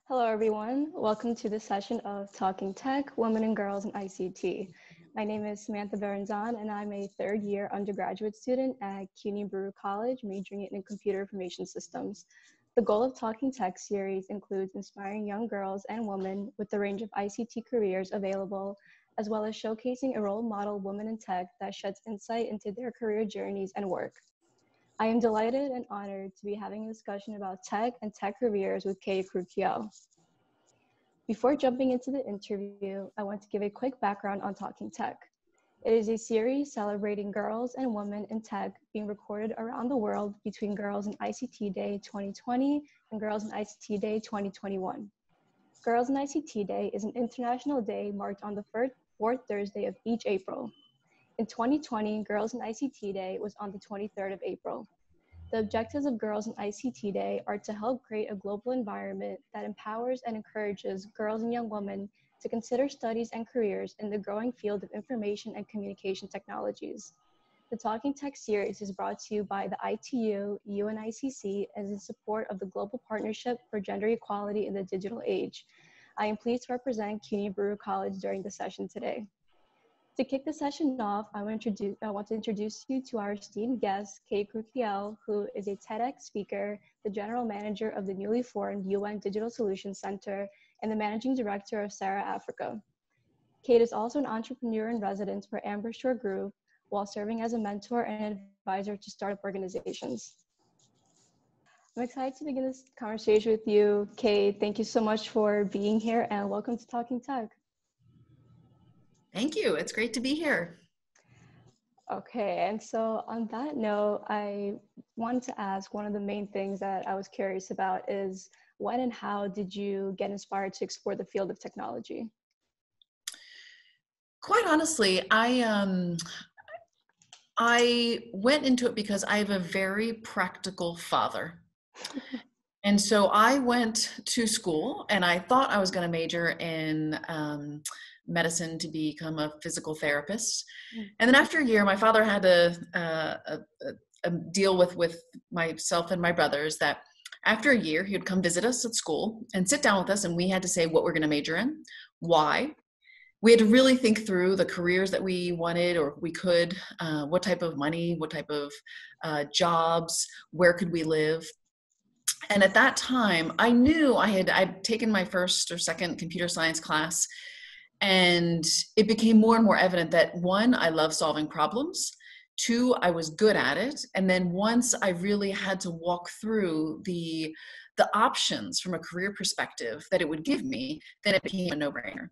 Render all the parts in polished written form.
Hello, everyone. Welcome to the session of Talking Tech, Women and Girls in ICT. My name is Samantha Berenzon, and I'm a third-year undergraduate student at CUNY Baruch College, majoring in Computer Information Systems. The goal of Talking Tech series includes inspiring young girls and women with the range of ICT careers available, as well as showcasing a role model woman in tech that sheds insight into their career journeys and work. I am delighted and honored to be having a discussion about tech and tech careers with Krukiel. Before jumping into the interview, I want to give a quick background on Talking Tech. It is a series celebrating girls and women in tech being recorded around the world between Girls in ICT Day 2020 and Girls in ICT Day 2021. Girls in ICT Day is an international day marked on the fourth Thursday of each April. In 2020, Girls in ICT Day was on the 23rd of April. The objectives of Girls in ICT Day are to help create a global environment that empowers and encourages girls and young women to consider studies and careers in the growing field of information and communication technologies. The Talking Tech series is brought to you by the ITU, UNICC, as in support of the Global Partnership for Gender Equality in the Digital Age. I am pleased to represent CUNY Baruch College during the session today. To kick the session off, I want to introduce you to our esteemed guest, Krukiel, who is a TEDx speaker, the general manager of the newly formed UN Digital Solutions Center, and the managing director of SARA Africa. Kate is also an entrepreneur in residence for Amber Shore Group, while serving as a mentor and advisor to startup organizations. I'm excited to begin this conversation with you, Kate. Thank you so much for being here, and welcome to Talking Tech. Thank you. It's great to be here. Okay, and so on that note, I wanted to ask, one of the main things that I was curious about is when and how did you get inspired to explore the field of technology? Quite honestly, I went into it because I have a very practical father. And so I went to school and I thought I was going to major in medicine to become a physical therapist. And then after a year, my father had a deal with myself and my brothers that after a year, he would come visit us at school and sit down with us, and we had to say what we're going to major in, why. We had to really think through the careers that we wanted or we could, what type of money, what type of jobs, where could we live. And at that time, I knew I'd taken my first or second computer science class, and it became more and more evident that one, I love solving problems. Two, I was good at it. And then once I really had to walk through the options from a career perspective that it would give me, then it became a no-brainer.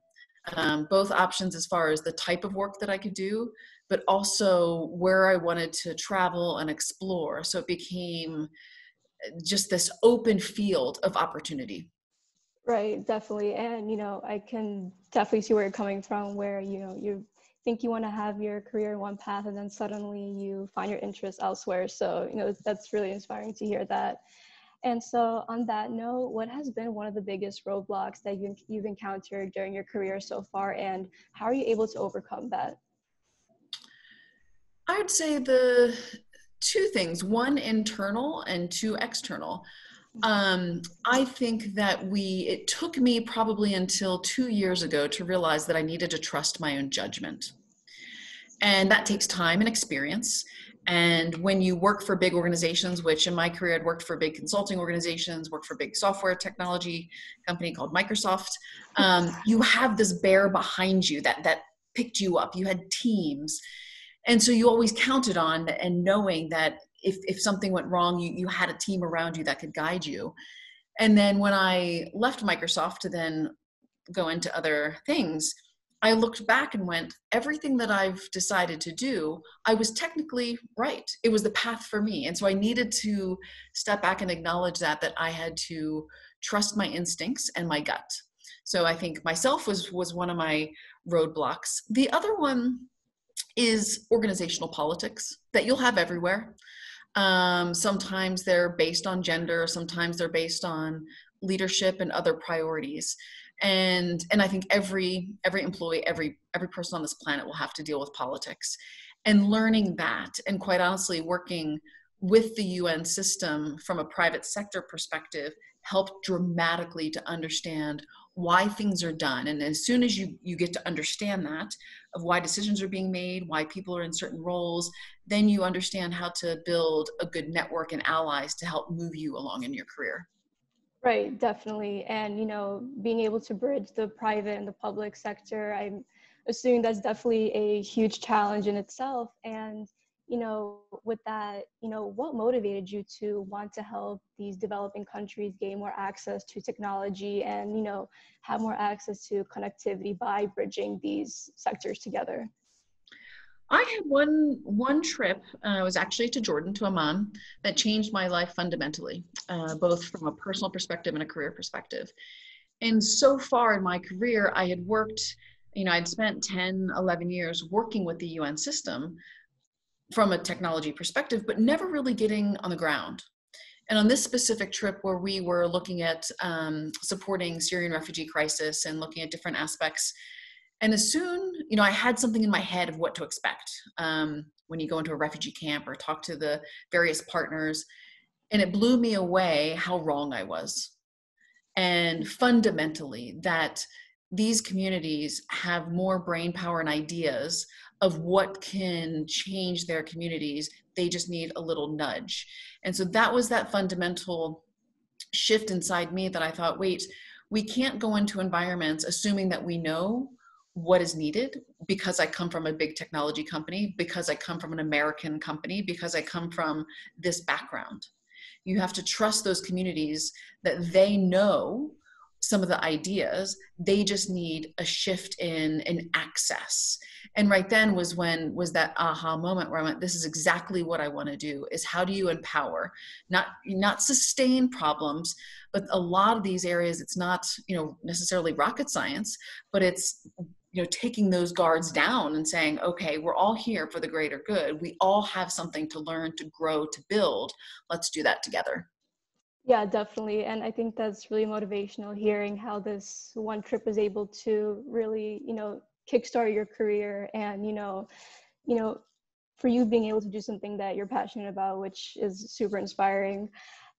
Both options as far as the type of work that I could do, but also where I wanted to travel and explore. So it became just this open field of opportunity. Right, definitely. And, I can definitely see where you're coming from, where, you think you want to have your career in one path and then suddenly you find your interest elsewhere. So, that's really inspiring to hear that. And so on that note, what has been one of the biggest roadblocks that you've encountered during your career so far, and how are you able to overcome that? I would say the two things, one internal and two external. I think that it took me probably until 2 years ago to realize that I needed to trust my own judgment. And that takes time and experience. And when you work for big organizations, which in my career I'd worked for big consulting organizations, worked for a big software technology company called Microsoft, you have this bear behind you that picked you up. You had teams. And so you always counted on and knowing that if something went wrong, you had a team around you that could guide you. And then when I left Microsoft to then go into other things, I looked back and went, everything that I've decided to do, I was technically right. It was the path for me. And so I needed to step back and acknowledge that I had to trust my instincts and my gut. So I think myself was one of my roadblocks. The other one is organizational politics that you'll have everywhere. Sometimes they're based on gender, sometimes they're based on leadership and other priorities. And I think every employee, every person on this planet will have to deal with politics. And learning that, and quite honestly, working with the UN system from a private sector perspective helped dramatically to understand why things are done. And as soon as you get to understand that, of why decisions are being made, why people are in certain roles, then you understand how to build a good network and allies to help move you along in your career. Right, definitely. And, being able to bridge the private and the public sector, I'm assuming that's definitely a huge challenge in itself. And, with that, what motivated you to want to help these developing countries gain more access to technology and, have more access to connectivity by bridging these sectors together? I had one trip. It was actually to Jordan, to Amman, that changed my life fundamentally, both from a personal perspective and a career perspective. And so far in my career, I had worked, I'd spent 10, 11 years working with the UN system from a technology perspective, but never really getting on the ground. And on this specific trip where we were looking at supporting Syrian refugee crisis and looking at different aspects, and as soon, I had something in my head of what to expect when you go into a refugee camp or talk to the various partners, and it blew me away how wrong I was. And fundamentally, that these communities have more brain power and ideas of what can change their communities. They just need a little nudge. And so that was that fundamental shift inside me that I thought, wait, we can't go into environments assuming that we know what is needed because I come from a big technology company, because I come from an American company, because I come from this background. You have to trust those communities that they know some of the ideas. They just need a shift in access. And right then was that aha moment where I went, this is exactly what I want to do, is how do you empower, not sustain problems, but a lot of these areas, it's not, necessarily rocket science, but it's, taking those guards down and saying, okay, we're all here for the greater good. We all have something to learn, to grow, to build. Let's do that together. Yeah, definitely. And I think that's really motivational, hearing how this one trip was able to really, kickstart your career and, you know, for you being able to do something that you're passionate about, which is super inspiring.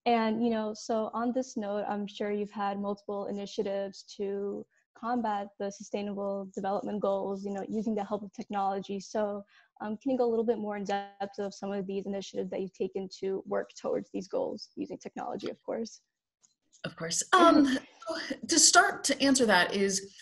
And, so on this note, I'm sure you've had multiple initiatives to combat the sustainable development goals, using the help of technology. So can you go a little bit more in depth of some of these initiatives that you've taken to work towards these goals using technology, of course? Of course. To start to answer that is,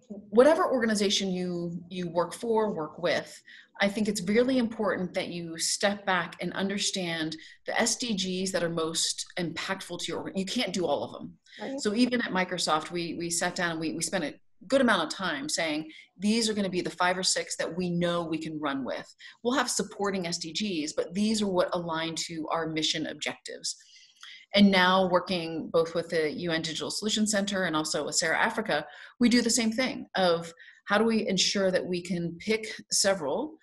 whatever organization you work for, work with, I think it's really important that you step back and understand the SDGs that are most impactful to your, you can't do all of them. Right. So even at Microsoft, we sat down and we spent a good amount of time saying, these are going to be the 5 or 6 that we know we can run with. We'll have supporting SDGs, but these are what align to our mission objectives. And now working both with the UN Digital Solutions Center and also with Sarah Africa, we do the same thing of how do we ensure that we can pick several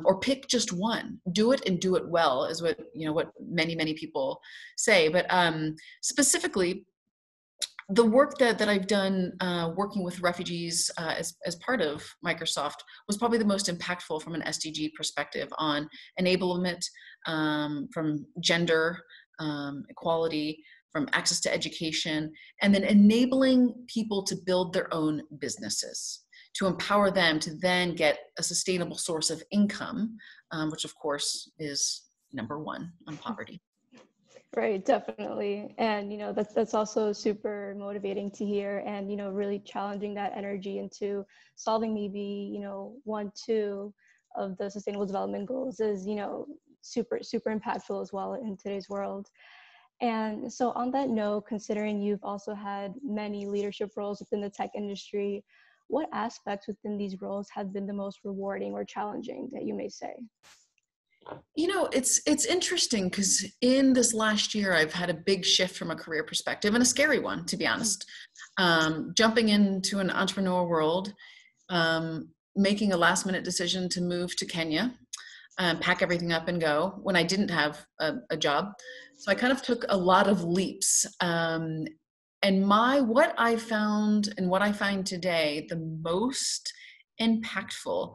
or pick just one, do it and do it well, is what, what many people say. But specifically, the work that I've done working with refugees as part of Microsoft was probably the most impactful from an SDG perspective on enablement, from gender, equality, from access to education, and then enabling people to build their own businesses, to empower them to then get a sustainable source of income, which of course is number one on poverty. Right, definitely. And, that's also super motivating to hear, and, really challenging that energy into solving maybe, 1, 2 of the sustainable development goals is, super impactful as well in today's world. And so on that note, considering you've also had many leadership roles within the tech industry, what aspects within these roles have been the most rewarding or challenging that you may say? It's interesting because in this last year, I've had a big shift from a career perspective, and a scary one, to be honest. Jumping into an entrepreneur world, making a last minute decision to move to Kenya, pack everything up and go when I didn't have a job. So I kind of took a lot of leaps. And what I found and what I find today the most impactful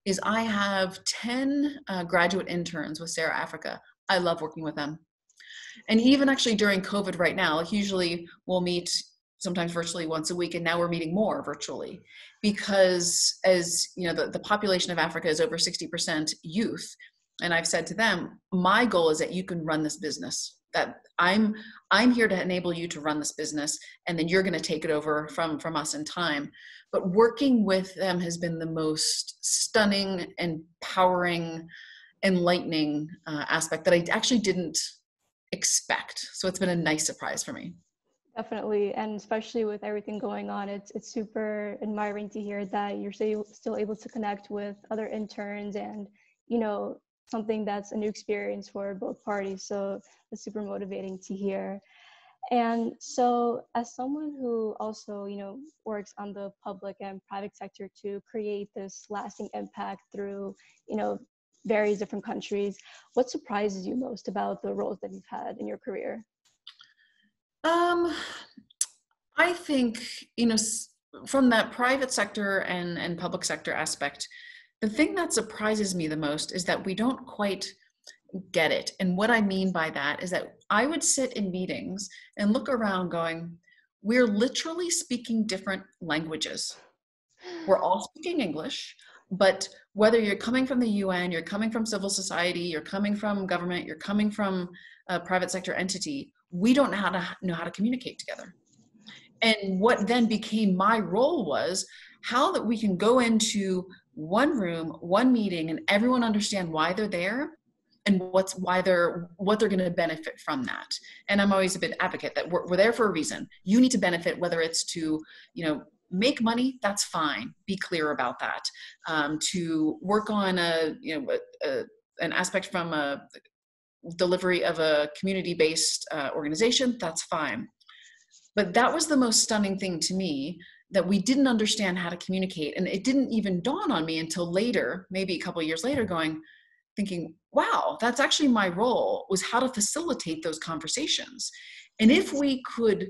is I have 10 graduate interns with Sarah Africa. I love working with them. And even actually during COVID right now, like usually we'll meet sometimes virtually once a week, and now we're meeting more virtually because, as you know, the population of Africa is over 60% youth. And I've said to them, my goal is that you can run this business, that I'm here to enable you to run this business, and then you're going to take it over from us in time. But working with them has been the most stunning, empowering, enlightening aspect that I actually didn't expect. So it's been a nice surprise for me. Definitely, and especially with everything going on, it's super admiring to hear that you're still able to connect with other interns, and something that's a new experience for both parties. So it's super motivating to hear. And so, as someone who also works on the public and private sector to create this lasting impact through various different countries, what surprises you most about the roles that you've had in your career? I think, from that private sector and public sector aspect, the thing that surprises me the most is that we don't quite get it. And what I mean by that is that I would sit in meetings and look around going, we're literally speaking different languages. We're all speaking English, but whether you're coming from the UN, you're coming from civil society, you're coming from government, you're coming from a private sector entity, we don't know how to communicate together. And what then became my role was how that we can go into one room, one meeting, and everyone understand why they're there and what they're going to benefit from that. And I'm always a bit advocate that we're there for a reason. You need to benefit, whether it's to, make money, that's fine. Be clear about that. To work on an aspect from a delivery of a community-based organization, that's fine. But that was the most stunning thing to me, that we didn't understand how to communicate. And it didn't even dawn on me until later, maybe a couple of years later, thinking, wow, that's actually my role, was how to facilitate those conversations. And if we could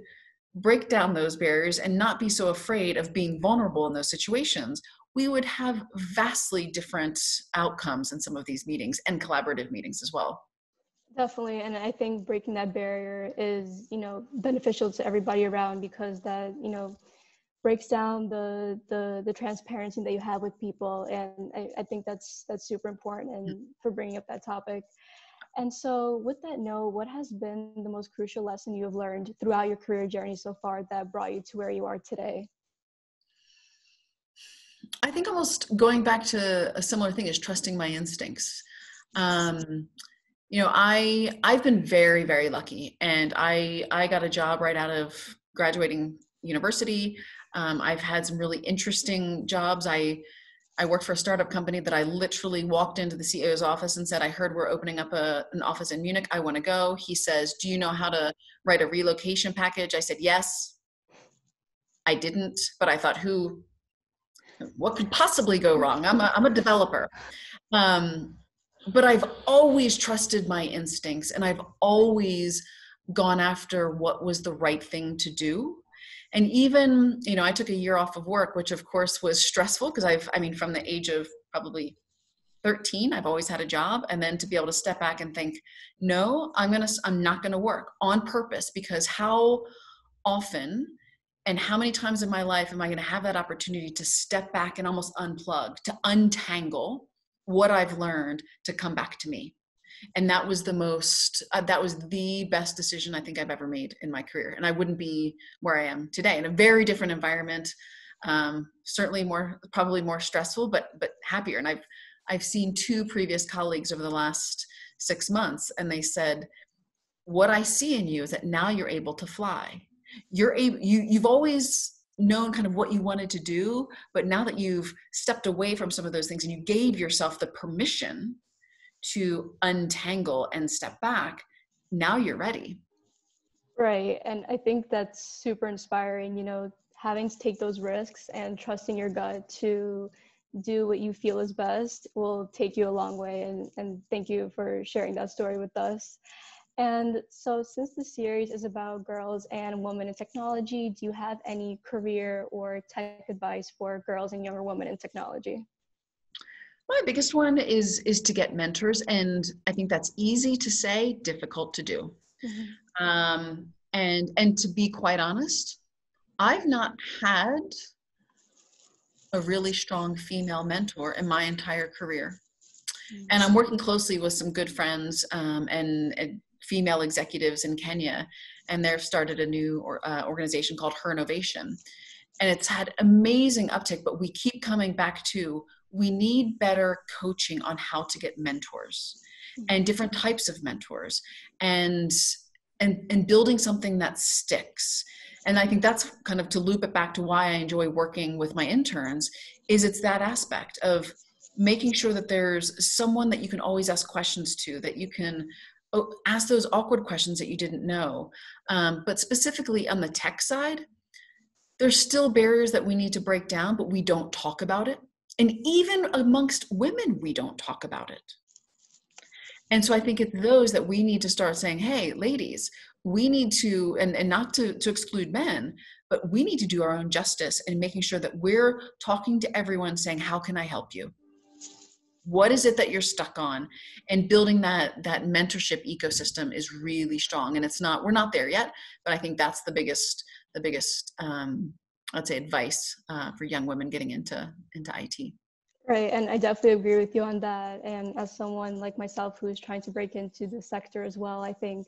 break down those barriers and not be so afraid of being vulnerable in those situations, we would have vastly different outcomes in some of these meetings, and collaborative meetings as well. Definitely, and I think breaking that barrier is, beneficial to everybody around, because that, breaks down the transparency that you have with people, and I think that's super important, and for bringing up that topic. And so, with that note, what has been the most crucial lesson you have learned throughout your career journey so far that brought you to where you are today? I think almost going back to a similar thing is trusting my instincts. I've been very, very lucky, and I got a job right out of graduating university. I've had some really interesting jobs. I worked for a startup company that I literally walked into the CEO's office and said, I heard we're opening up an office in Munich. I want to go. He says, do you know how to write a relocation package? I said, yes. I didn't, but I thought, what could possibly go wrong? I'm a developer. But I've always trusted my instincts, and I've always gone after what was the right thing to do. And even, I took a year off of work, which of course was stressful, because from the age of probably 13, I've always had a job. And then to be able to step back and think, no, I'm not going to work on purpose, because how often and how many times in my life am I going to have that opportunity to step back and almost unplug, to untangle what I've learned to come back to me? And that was the best decision I think I've ever made in my career. And I wouldn't be where I am today, in a very different environment, certainly probably more stressful, but happier. And I've seen two previous colleagues over the last 6 months, and they said, what I see in you is that now you're able to fly. You've always known kind of what you wanted to do, but now that you've stepped away from some of those things and you gave yourself the permission to untangle and step back, now you're ready. Right. And I think that's super inspiring, having to take those risks and trusting your gut to do what you feel is best will take you a long way. And thank you for sharing that story with us. And so, since the series is about girls and women in technology, do you have any career or tech advice for girls and younger women in technology? My biggest one is to get mentors. And I think that's easy to say, difficult to do. Mhm. And to be quite honest, I've not had a really strong female mentor in my entire career. And I'm working closely with some good friends and female executives in Kenya, and they've started a new organization called Her Innovation. And it's had amazing uptick, but we keep coming back to, we need better coaching on how to get mentors and different types of mentors, and building something that sticks. And I think that's kind of, to loop it back to why I enjoy working with my interns, is it's that aspect of making sure that there's someone that you can always ask questions to, that you can ask those awkward questions that you didn't know. But specifically on the tech side, there's still barriers that we need to break down, but we don't talk about it. And even amongst women, we don't talk about it. And so I think it's those that we need to start saying, hey, ladies, we need to, and not to exclude men, but we need to do our own justice in making sure that we're talking to everyone saying, how can I help you? What is it that you're stuck on? And building that mentorship ecosystem is really strong. And we're not there yet, but I think that's the biggest I'd say advice for young women getting into IT. Right, and I definitely agree with you on that. And as someone like myself who is trying to break into the sector as well, I think,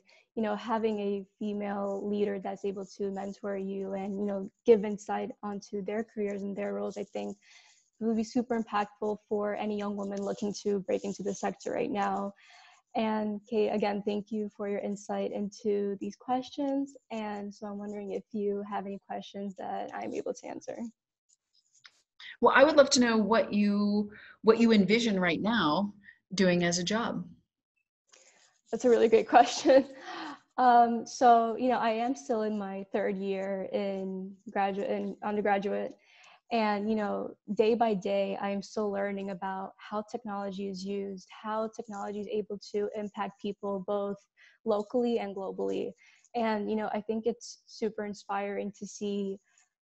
having a female leader that's able to mentor you and, give insight onto their careers and their roles, I think it would be super impactful for any young woman looking to break into the sector right now. And Kate, again, thank you for your insight into these questions. And so I'm wondering if you have any questions that I'm able to answer. Well, I would love to know what you envision right now doing as a job. That's a really great question. So, I am still in my third year in undergraduate. And, day by day, I am still learning about how technology is used, how technology is able to impact people both locally and globally. And, I think it's super inspiring to see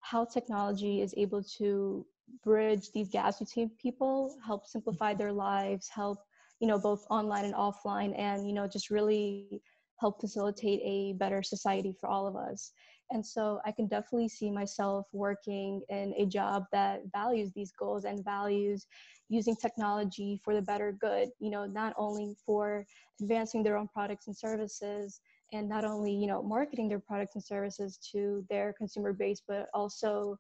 how technology is able to bridge these gaps between people, help simplify their lives, help, both online and offline, and, just really help facilitate a better society for all of us. And so I can definitely see myself working in a job that values these goals and values using technology for the better good, not only for advancing their own products and services, and not only, marketing their products and services to their consumer base, but also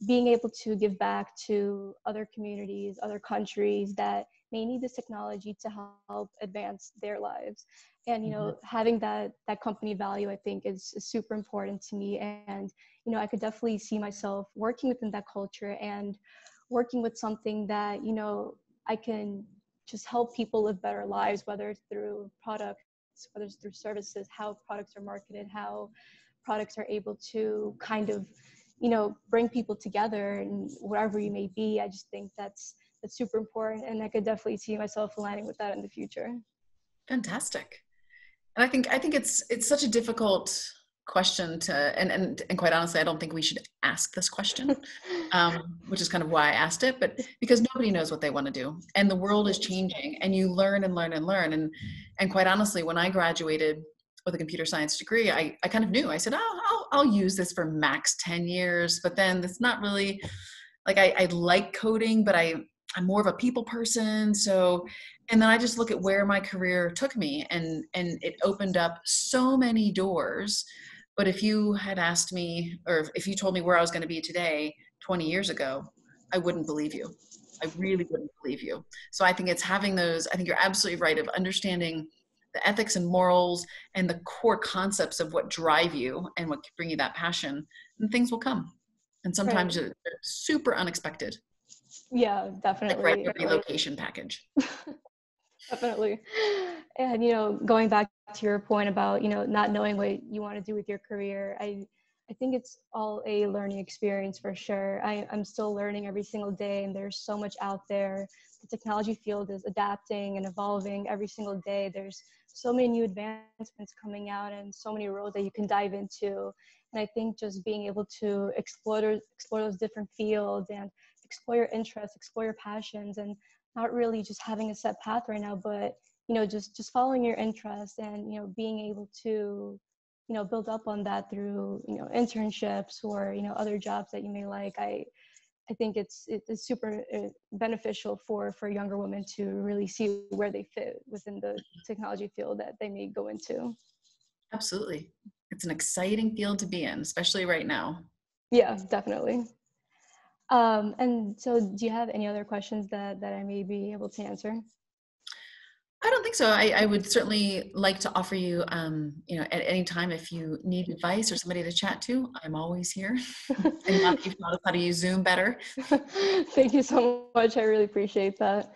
being able to give back to other communities, other countries that may need this technology to help advance their lives. And, having that company value, I think is super important to me. And, I could definitely see myself working within that culture and working with something that, I can just help people live better lives, whether it's through products, whether it's through services, how products are marketed, how products are able to kind of, bring people together and wherever you may be. I just think that's super important. And I could definitely see myself aligning with that in the future. Fantastic. And I think it's such a difficult question to, and quite honestly, I don't think we should ask this question, which is kind of why I asked it, but because nobody knows what they want to do, and the world is changing, and you learn and learn and learn. And quite honestly, when I graduated with a computer science degree, I kind of knew, I said, oh, I'll use this for max 10 years, but then it's not really, like, I like coding, but I'm more of a people person. So, and then I just look at where my career took me, and it opened up so many doors. But if you had asked me, or if you told me where I was going to be today 20 years ago, I wouldn't believe you. I really wouldn't believe you. So I think it's having those, I think you're absolutely right, of understanding the ethics and morals and the core concepts of what drive you and what bring you that passion, and things will come. And sometimes Right. they're super unexpected. Yeah, Like right, definitely. the relocation package. Definitely. And, going back to your point about, not knowing what you want to do with your career, I think it's all a learning experience for sure. I'm still learning every single day, and there's so much out there. The technology field is adapting and evolving every single day. There's so many new advancements coming out and so many roles that you can dive into. And I think just being able to explore those different fields and explore your interests, explore your passions, and not really just having a set path right now, but, just following your interests and, being able to, build up on that through, internships or, other jobs that you may like. I think it's super beneficial for younger women to really see where they fit within the technology field that they may go into. Absolutely. It's an exciting field to be in, especially right now. Yeah, definitely. And so do you have any other questions that I may be able to answer? I don't think so. I would certainly like to offer you, at any time, if you need advice or somebody to chat to, I'm always here. And now that you've taught us how to use Zoom better. Thank you so much. I really appreciate that.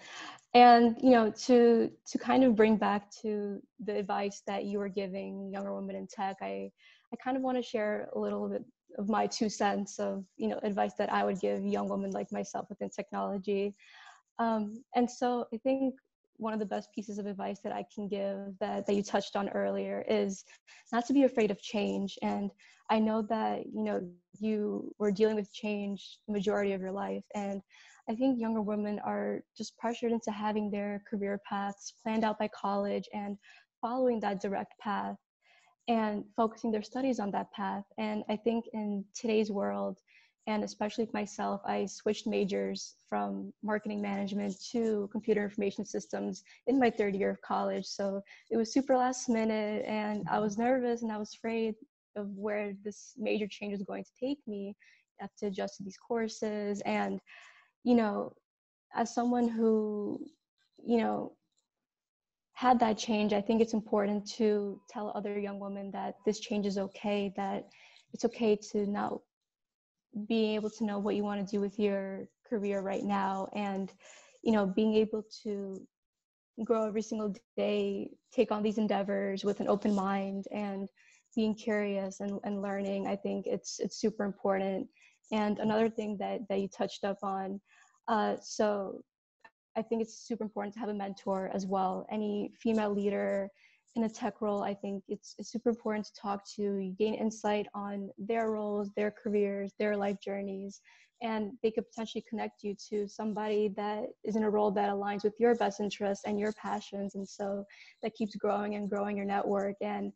And, to kind of bring back to the advice that you were giving younger women in tech, I kind of want to share a little bit of my 2 cents of, advice that I would give young women like myself within technology. And so I think one of the best pieces of advice that I can give that you touched on earlier is not to be afraid of change. And I know that, you were dealing with change the majority of your life. And I think younger women are just pressured into having their career paths planned out by college and following that direct path and focusing their studies on that path. And I think in today's world, and especially myself, I switched majors from marketing management to computer information systems in my 3rd year of college. So it was super last minute, and I was nervous and I was afraid of where this major change was going to take me. I have to adjust to these courses. And, as someone who, had that change, I think it's important to tell other young women that this change is okay, that it's okay to not being able to know what you want to do with your career right now, and being able to grow every single day, take on these endeavors with an open mind and being curious and learning. I think it's super important. And another thing that you touched up on, so I think it's super important to have a mentor as well. Any female leader in a tech role, I think it's super important to talk to, gain insight on their roles, their careers, their life journeys, and they could potentially connect you to somebody that is in a role that aligns with your best interests and your passions. And so that keeps growing and growing your network. And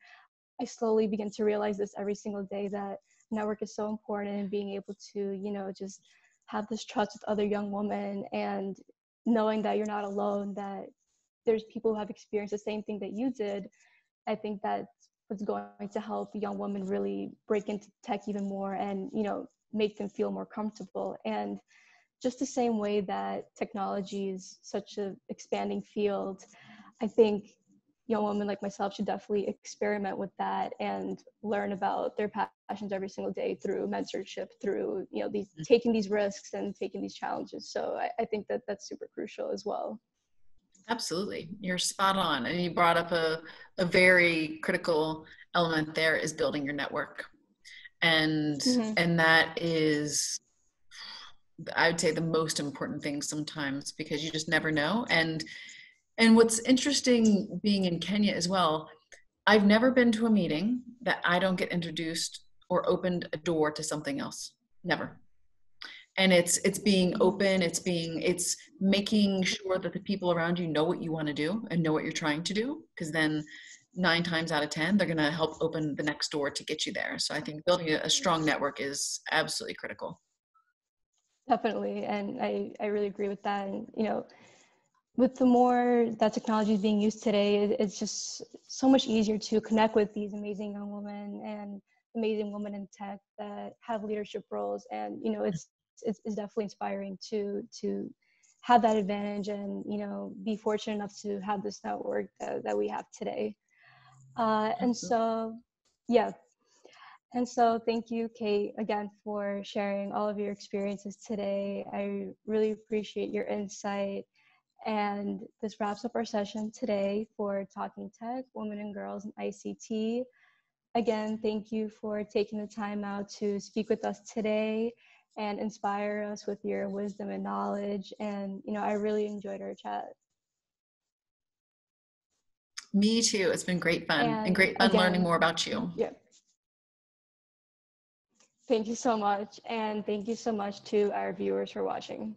I slowly begin to realize this every single day, that network is so important, and being able to, just have this trust with other young women and knowing that you're not alone, that there's people who have experienced the same thing that you did. I think that's what's going to help young women really break into tech even more and, make them feel more comfortable. And just the same way that technology is such an expanding field, I think young women like myself should definitely experiment with that and learn about their passions every single day through mentorship, through, these taking these risks and taking these challenges. So I think that that's super crucial as well. Absolutely. You're spot on. And you brought up a very critical element there, is building your network. And that is, I would say, the most important thing sometimes, because you just never know. And what's interesting being in Kenya as well, I've never been to a meeting that I don't get introduced or opened a door to something else. Never. And it's being open, it's making sure that the people around you know what you want to do and know what you're trying to do, because then 9 times out of 10, they're going to help open the next door to get you there. So I think building a strong network is absolutely critical. Definitely. And I really agree with that. And, with the more that technology is being used today, it's just so much easier to connect with these amazing young women and amazing women in tech that have leadership roles. And, it's definitely inspiring to have that advantage and, be fortunate enough to have this network that we have today. And so, yeah. And so thank you, Kate, again, for sharing all of your experiences today. I really appreciate your insight. And this wraps up our session today for Talking Tech, Women and Girls in ICT. Again, thank you for taking the time out to speak with us today and inspire us with your wisdom and knowledge. And, I really enjoyed our chat. Me too. It's been great fun and great fun learning more about you. Yeah. Thank you so much. And thank you so much to our viewers for watching.